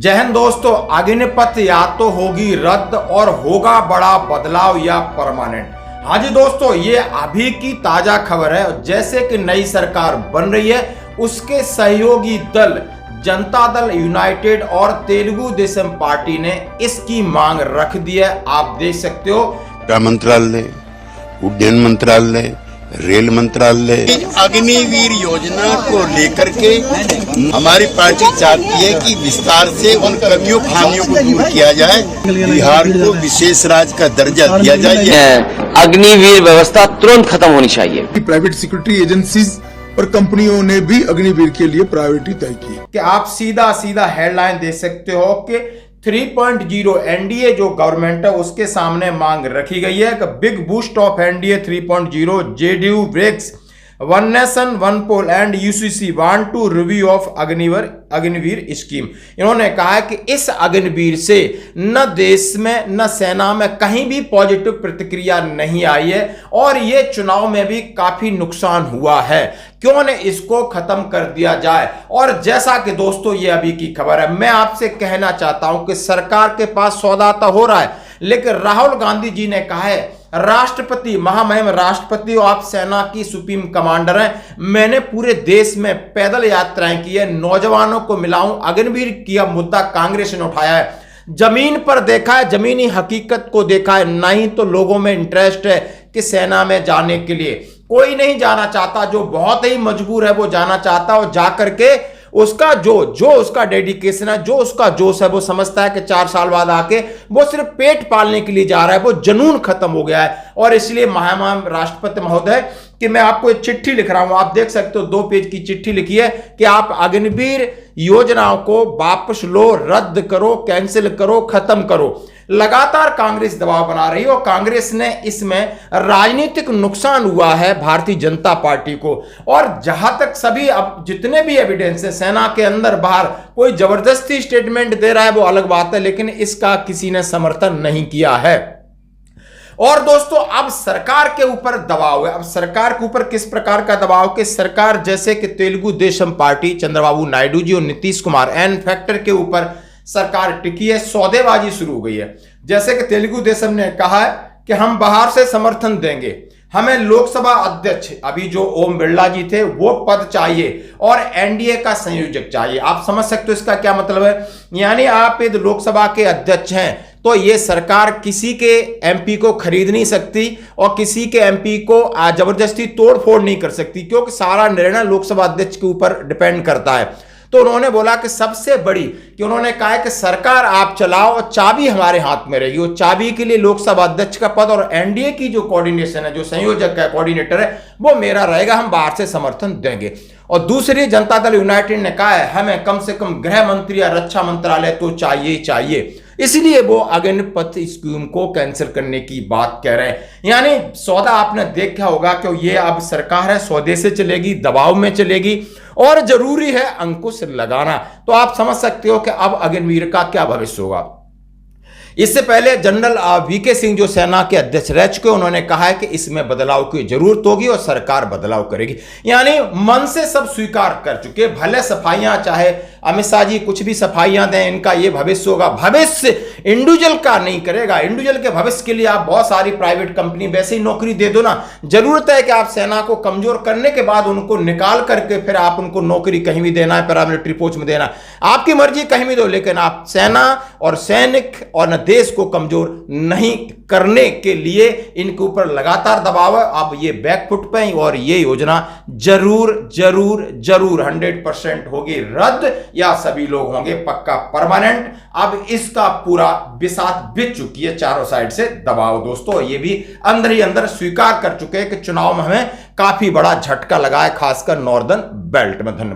जय हिंद दोस्तों, अग्निपथ या तो होगी रद्द और होगा बड़ा बदलाव या परमानेंट। हाँ जी दोस्तों, ये अभी की ताजा खबर है। जैसे कि नई सरकार बन रही है, उसके सहयोगी दल जनता दल यूनाइटेड और तेलुगु देशम पार्टी ने इसकी मांग रख दी है। आप देख सकते हो, मंत्रालय, उड्डयन मंत्रालय, रेल मंत्रालय, अग्निवीर योजना को लेकर के हमारी पार्टी चाहती है कि विस्तार से उन कमियों खामियों को दूर किया जाए, बिहार को विशेष राज्य का दर्जा दिया जाए। अग्निवीर व्यवस्था तुरंत खत्म होनी चाहिए। प्राइवेट सिक्योरिटी एजेंसीज और कंपनियों ने भी अग्निवीर के लिए प्रायोरिटी तय की कि आप सीधा सीधा हेडलाइन दे सकते हो कि 3.0 एनडीए जो गवर्नमेंट है उसके सामने मांग रखी गई है कि big boost of NDA 3.0, JDU breaks one nation one poll and UCC want to review of Agniveer scheme. इन्होंने कहा है कि इस अग्निवीर से न देश में न सेना में कहीं भी पॉजिटिव प्रतिक्रिया नहीं आई है और ये चुनाव में भी काफी नुकसान हुआ है। क्यों न इसको खत्म कर दिया जाए। और जैसा कि दोस्तों ये अभी की खबर है, मैं आपसे कहना चाहता हूं कि सरकार के पास सौदा तो हो रहा है, लेकिन राहुल गांधी जी ने कहा है, राष्ट्रपति, महामहिम राष्ट्रपति, आप सेना की सुप्रीम कमांडर हैं, मैंने पूरे देश में पैदल यात्राएं की है, नौजवानों को मिलाऊं, अग्निवीर किया मुद्दा कांग्रेस ने उठाया है, जमीन पर देखा है, जमीनी हकीकत को देखा है, नहीं तो लोगों में इंटरेस्ट है कि सेना में जाने के लिए कोई नहीं जाना चाहता। जो बहुत ही मजबूर है वो जाना चाहता है और जाकर के उसका जो उसका डेडिकेशन है, जो उसका जोश है, वो समझता है कि 4 साल बाद आके वो सिर्फ पेट पालने के लिए जा रहा है, वो जुनून खत्म हो गया है। और इसलिए महामहिम राष्ट्रपति महोदय कि मैं आपको एक चिट्ठी लिख रहा हूं, आप देख सकते हो 2 पेज की चिट्ठी लिखी है कि आप अग्निवीर योजनाओं को वापस लो, रद्द करो, कैंसिल करो, खत्म करो। लगातार कांग्रेस दबाव बना रही है और कांग्रेस ने इसमें राजनीतिक नुकसान हुआ है भारतीय जनता पार्टी को। और जहां तक सभी अब जितने भी एविडेंस है, सेना के अंदर बाहर कोई जबरदस्ती स्टेटमेंट दे रहा है वो अलग बात है, लेकिन इसका किसी ने समर्थन नहीं किया है। और दोस्तों अब सरकार के ऊपर दबाव है। अब सरकार के ऊपर किस प्रकार का दबाव कि सरकार जैसे कि तेलुगु देशम पार्टी, चंद्रबाबू नायडू जी और नीतीश कुमार, एन फैक्टर के ऊपर सरकार टिकी है, सौदेबाजी शुरू हो गई है। जैसे कि तेलुगु देशम ने कहा है कि हम बाहर से समर्थन देंगे, हमें लोकसभा अध्यक्ष अभी जो ओम बिरला जी थे वो पद चाहिए और एनडीए का संयोजक चाहिए। आप समझ सकते हो इसका क्या मतलब है। यानी आप यदि लोकसभा के अध्यक्ष हैं तो ये सरकार किसी के एमपी को खरीद नहीं सकती और किसी के एमपी को जबरदस्ती तोड़ फोड़ नहीं कर सकती, क्योंकि सारा निर्णय लोकसभा अध्यक्ष के ऊपर डिपेंड करता है। तो उन्होंने बोला कि सबसे बड़ी कि उन्होंने कहा है कि सरकार आप चलाओ और चाबी हमारे हाथ में रहेगी। वो चाबी के लिए लोकसभा अध्यक्ष का पद और एनडीए की जो कोऑर्डिनेशन है, जो संयोजक है, कोऑर्डिनेटर है, वो मेरा रहेगा, हम बाहर से समर्थन देंगे। और दूसरी जनता दल यूनाइटेड ने कहा है हमें कम से कम गृह मंत्री या रक्षा मंत्रालय तो चाहिए चाहिए, इसलिए वो अग्निपथ स्कीम को कैंसिल करने की बात कह रहे हैं। यानी सौदा आपने देखा होगा कि ये अब सरकार है सौदे से चलेगी, दबाव में चलेगी और जरूरी है अंकुश लगाना। तो आप समझ सकते हो कि अब अग्निवीर का क्या भविष्य होगा। इससे पहले जनरल वीके सिंह जो सेना के अध्यक्ष रह चुके, उन्होंने कहा है कि इसमें बदलाव की जरूरत होगी और सरकार बदलाव करेगी। यानी मन से सब स्वीकार कर चुके, भले सफाइयां चाहे अमित शाह जी कुछ भी सफाइयां दें, इनका ये भविष्य होगा। भविष्य इंडिविजुअल का नहीं करेगा, इंडिविजुअल के भविष्य के लिए आप बहुत सारी प्राइवेट कंपनी वैसे ही नौकरी दे दो ना। जरूरत है कि आप सेना को कमजोर करने के बाद उनको निकाल करके फिर आप उनको नौकरी कहीं भी देना है, पैरामिलिट्री पोस्ट में देना, आपकी मर्जी कहीं भी दो, लेकिन आप सेना और सैनिक और देश को कमजोर नहीं करने के लिए इनके ऊपर लगातार दबाव है। अब ये बैकफुट पे और ये योजना जरूर जरूर जरूर 100% होगी रद्द या सभी लोग होंगे पक्का परमानेंट। अब इसका पूरा बिसात बिछ चुकी है, चारों साइड से दबाव दोस्तों। ये भी अंदर ही अंदर स्वीकार कर चुके हैं कि चुनाव में हमें काफी बड़ा झटका लगा है, खासकर नॉर्दर्न बेल्ट में। धन्यवाद।